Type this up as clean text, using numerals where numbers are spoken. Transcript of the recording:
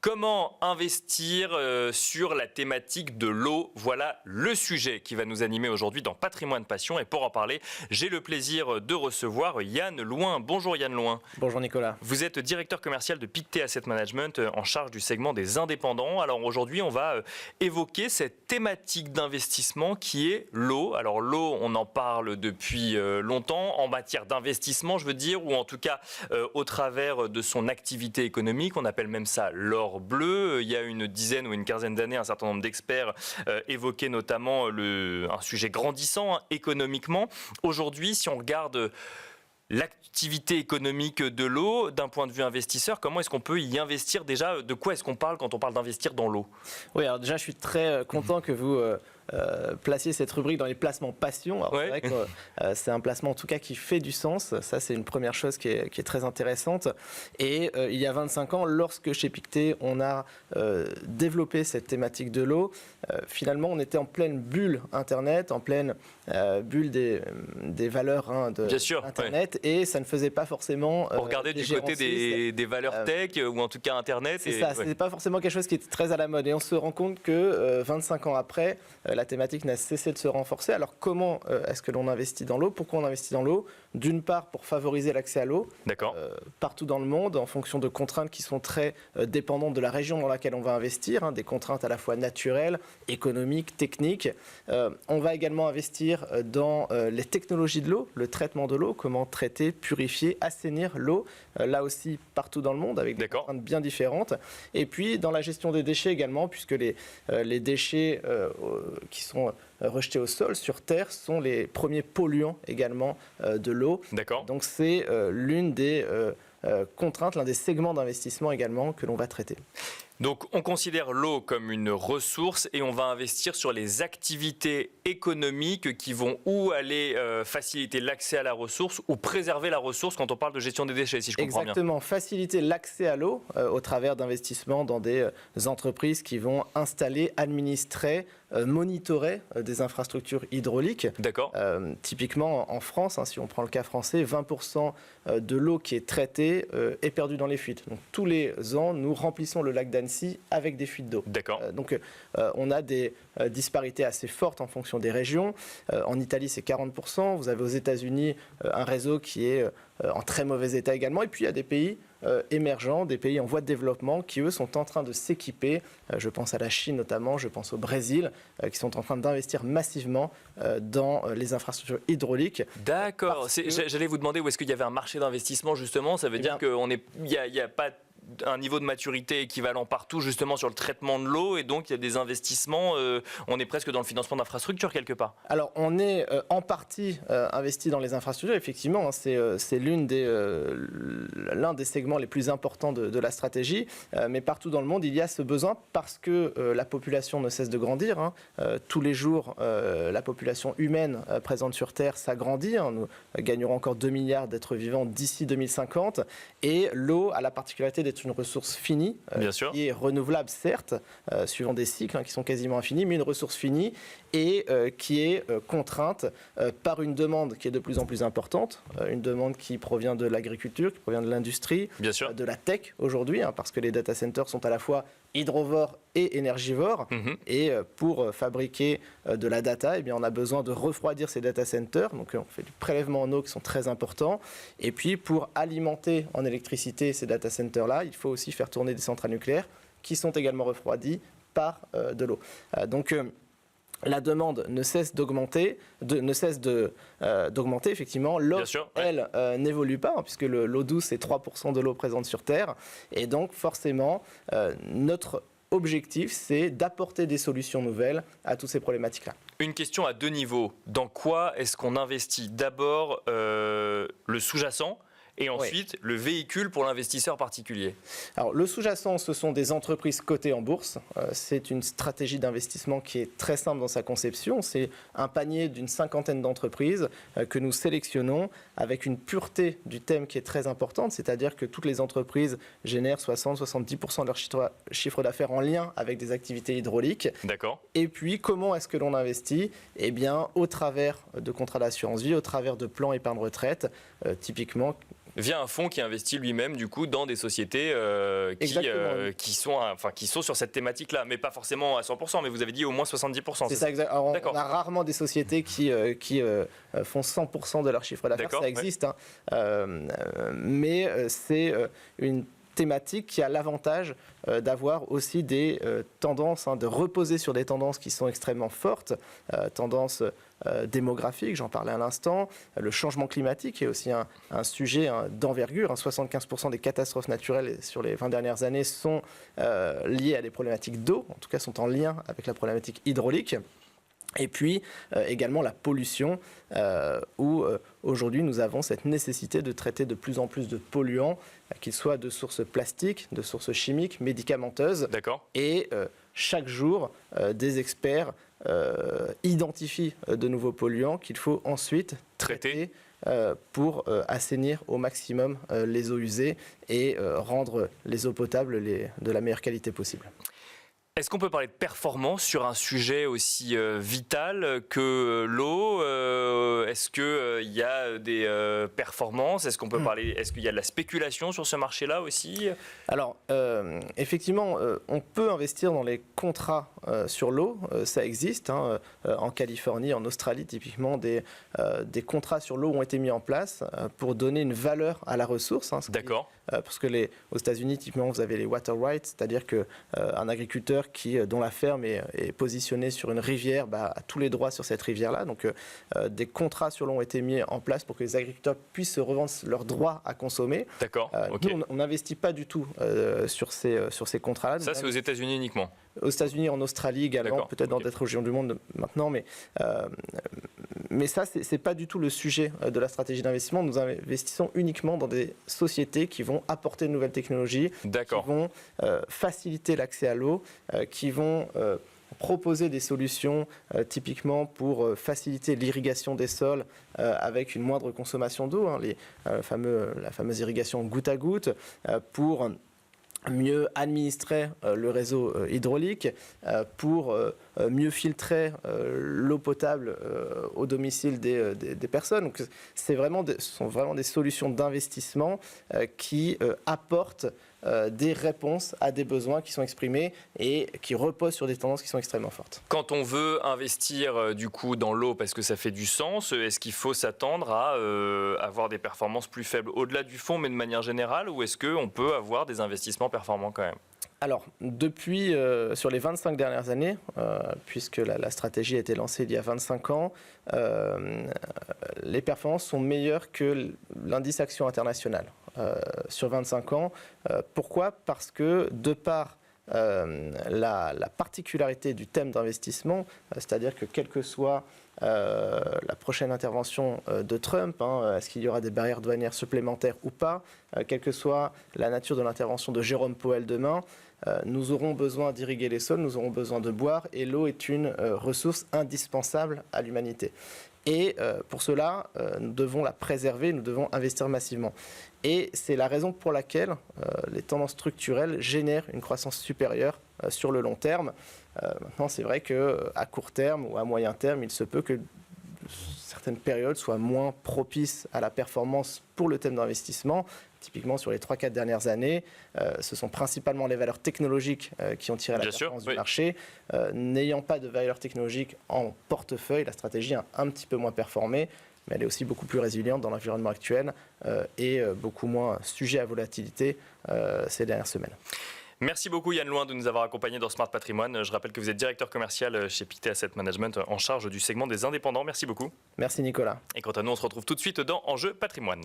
Comment investir sur la thématique de l'eau? Voilà le sujet qui va nous animer aujourd'hui dans Patrimoine Passion. Et pour en parler, j'ai le plaisir de recevoir Yann Loin. Bonjour Yann Loin. Bonjour Nicolas. Vous êtes directeur commercial de Pictet Asset Management en charge du segment des indépendants. Alors aujourd'hui, on va évoquer cette thématique d'investissement qui est l'eau. Alors l'eau, on en parle depuis longtemps en matière d'investissement, je veux dire, ou en tout cas au travers de son activité économique. On appelle même ça l'or bleu. Il y a une dizaine ou une quinzaine d'années, un certain nombre d'experts évoquaient notamment un sujet grandissant économiquement. Aujourd'hui, si on regarde l'activité économique de l'eau, d'un point de vue investisseur, comment est-ce qu'on peut y investir déjà? De quoi est-ce qu'on parle quand on parle d'investir dans l'eau? Oui, alors déjà, je suis très content que vous placiez cette rubrique dans les placements passion. Alors, c'est vrai que c'est un placement en tout cas qui fait du sens. Ça, c'est une première chose qui est très intéressante. Et il y a 25 ans, lorsque chez Pictet, on a développé cette thématique de l'eau, finalement, on était en pleine bulle Internet, en pleine bulle des valeurs Bien sûr, Internet, et ça ne faisait pas forcément... on regardait du côté des valeurs tech, ou en tout cas Internet. C'est ça, c'était pas forcément quelque chose qui était très à la mode. Et on se rend compte que 25 ans après, la thématique n'a cessé de se renforcer. Alors comment est-ce que l'on investit dans l'eau? Pourquoi on investit dans l'eau? D'une part, pour favoriser l'accès à l'eau partout dans le monde, en fonction de contraintes qui sont très dépendantes de la région dans laquelle on va investir, des contraintes à la fois naturelles, économiques, techniques. On va également investir dans les technologies de l'eau, le traitement de l'eau, comment traiter, purifier, assainir l'eau, là aussi partout dans le monde, avec des contraintes bien différentes. Et puis dans la gestion des déchets également, puisque les déchets qui sont rejetés au sol, sur Terre, sont les premiers polluants également de l'eau. Donc c'est l'une des contraintes, l'un des segments d'investissement également que l'on va traiter. Donc on considère l'eau comme une ressource et on va investir sur les activités économiques qui vont ou aller faciliter l'accès à la ressource ou préserver la ressource quand on parle de gestion des déchets, si je comprends bien. Exactement, faciliter l'accès à l'eau au travers d'investissements dans des entreprises qui vont installer, administrer, monitorer des infrastructures hydrauliques. Typiquement en France, si on prend le cas français, 20% de l'eau qui est traitée est perdue dans les fuites. Donc tous les ans, nous remplissons le lac d'Annecy avec des fuites d'eau. Donc on a des disparités assez fortes en fonction des régions. En Italie, c'est 40%. Vous avez aux États-Unis un réseau qui est en très mauvais état également. Et puis il y a des pays émergents, des pays en voie de développement qui, eux, sont en train de s'équiper. Je pense à la Chine notamment, je pense au Brésil, qui sont en train d'investir massivement dans les infrastructures hydrauliques. D'accord. J'allais vous demander où est-ce qu'il y avait un marché d'investissement, justement. Ça veut dire qu'il n'y a pas un niveau de maturité équivalent partout, justement, sur le traitement de l'eau, et donc il y a des investissements, on est presque dans le financement d'infrastructures quelque part. Alors on est en partie investi dans les infrastructures, effectivement, c'est l'un des segments les plus importants de la stratégie, mais partout dans le monde il y a ce besoin parce que la population ne cesse de grandir. Tous les jours la population humaine présente sur Terre s'agrandit, nous gagnerons encore 2 milliards d'êtres vivants d'ici 2050, et l'eau a la particularité d'être une ressource finie, qui est renouvelable certes, suivant des cycles qui sont quasiment infinis, mais une ressource finie et qui est contrainte par une demande qui est de plus en plus importante, une demande qui provient de l'agriculture, qui provient de l'industrie, de la tech aujourd'hui, parce que les data centers sont à la fois hydrovores et énergivores, et pour fabriquer de la data, on a besoin de refroidir ces data centers, donc on fait du prélèvement en eau qui sont très importants, et puis pour alimenter en électricité ces data centers-là, il faut aussi faire tourner des centrales nucléaires qui sont également refroidies par de l'eau. Donc la demande ne cesse d'augmenter, effectivement. L'offre, elle, n'évolue pas, puisque l'eau douce est 3% de l'eau présente sur Terre. Et donc, forcément, notre objectif, c'est d'apporter des solutions nouvelles à toutes ces problématiques-là. Une question à deux niveaux. Dans quoi est-ce qu'on investit? D'abord, le sous-jacent, et ensuite le véhicule pour l'investisseur particulier. Alors le sous-jacent, ce sont des entreprises cotées en bourse. C'est une stratégie d'investissement qui est très simple dans sa conception. C'est un panier d'une 50aine d'entreprises que nous sélectionnons avec une pureté du thème qui est très importante, c'est-à-dire que toutes les entreprises génèrent 60-70% de leur chiffre d'affaires en lien avec des activités hydrauliques. Et puis comment est-ce que l'on investit? Eh bien au travers de contrats d'assurance vie, au travers de plans épargne retraite, typiquement Via un fonds qui investit lui-même du coup dans des sociétés qui sont sur cette thématique-là, mais pas forcément à 100%, mais vous avez dit au moins 70%. C'est ça, exact. Alors, on a rarement des sociétés qui font 100% de leur chiffre d'affaires, ça existe, mais c'est une thématique qui a l'avantage d'avoir aussi des tendances, de reposer sur des tendances qui sont extrêmement fortes, tendances démographiques, j'en parlais à l'instant, le changement climatique est aussi un sujet d'envergure. 75% des catastrophes naturelles sur les 20 dernières années sont liées à des problématiques d'eau, en tout cas sont en lien avec la problématique hydraulique. Et puis également la pollution, où aujourd'hui nous avons cette nécessité de traiter de plus en plus de polluants, qu'ils soient de sources plastiques, de sources chimiques, médicamenteuses. D'accord. Et chaque jour, des experts identifient de nouveaux polluants qu'il faut ensuite traiter pour assainir au maximum les eaux usées et rendre les eaux potables de la meilleure qualité possible. Est-ce qu'on peut parler de performance sur un sujet aussi vital que l'eau? Est-ce qu'il y a des performances? Est-ce qu'on peut parler? Est-ce qu'il y a de la spéculation sur ce marché-là aussi? Alors, effectivement, on peut investir dans les contrats sur l'eau. Ça existe. En Californie, en Australie, typiquement, des contrats sur l'eau ont été mis en place pour donner une valeur à la ressource. D'accord. Parce que aux États-Unis, typiquement, vous avez les water rights, c'est-à-dire qu'un agriculteur dont la ferme est positionnée sur une rivière a tous les droits sur cette rivière-là. Donc, des contrats sur l'eau ont été mis en place pour que les agriculteurs puissent se revendre leurs droits à consommer. D'accord. Nous, on n'investit pas du tout sur ces contrats-là. Ça, c'est aux États-Unis uniquement? Aux États-Unis, en Australie également, peut-être dans d'autres régions du monde maintenant, mais ça, c'est pas du tout le sujet de la stratégie d'investissement. Nous investissons uniquement dans des sociétés qui vont apporter de nouvelles technologies, qui vont faciliter l'accès à l'eau, qui vont proposer des solutions typiquement pour faciliter l'irrigation des sols avec une moindre consommation d'eau, la fameuse irrigation goutte à goutte, pour mieux administrer le réseau hydraulique, pour mieux filtrer l'eau potable au domicile des personnes. Donc, ce sont vraiment des solutions d'investissement qui apportent des réponses à des besoins qui sont exprimés et qui reposent sur des tendances qui sont extrêmement fortes. Quand on veut investir du coup dans l'eau parce que ça fait du sens, est-ce qu'il faut s'attendre à avoir des performances plus faibles au-delà du fonds, mais de manière générale, ou est-ce qu'on peut avoir des investissements performants quand même? Alors, depuis, sur les 25 dernières années, puisque la stratégie a été lancée il y a 25 ans, les performances sont meilleures que l'indice action international sur 25 ans. Pourquoi? Parce que de par la particularité du thème d'investissement, c'est-à-dire que quelle que soit la prochaine intervention de Trump, est-ce qu'il y aura des barrières douanières supplémentaires ou pas, quelle que soit la nature de l'intervention de Jérôme Powell demain, nous aurons besoin d'irriguer les sols, nous aurons besoin de boire, et l'eau est une ressource indispensable à l'humanité. Et pour cela, nous devons la préserver, nous devons investir massivement. Et c'est la raison pour laquelle les tendances structurelles génèrent une croissance supérieure sur le long terme. Maintenant, c'est vrai qu'à court terme ou à moyen terme, il se peut que certaines périodes soient moins propices à la performance pour le thème d'investissement. Typiquement, sur les 3-4 dernières années, ce sont principalement les valeurs technologiques qui ont tiré la performance du marché. N'ayant pas de valeurs technologiques en portefeuille, la stratégie a un petit peu moins performé, mais elle est aussi beaucoup plus résiliente dans l'environnement actuel et beaucoup moins sujet à volatilité ces dernières semaines. Merci beaucoup Yann Loin de nous avoir accompagnés dans Smart Patrimoine. Je rappelle que vous êtes directeur commercial chez Pictet Asset Management en charge du segment des indépendants. Merci beaucoup. Merci Nicolas. Et quant à nous, on se retrouve tout de suite dans Enjeu Patrimoine.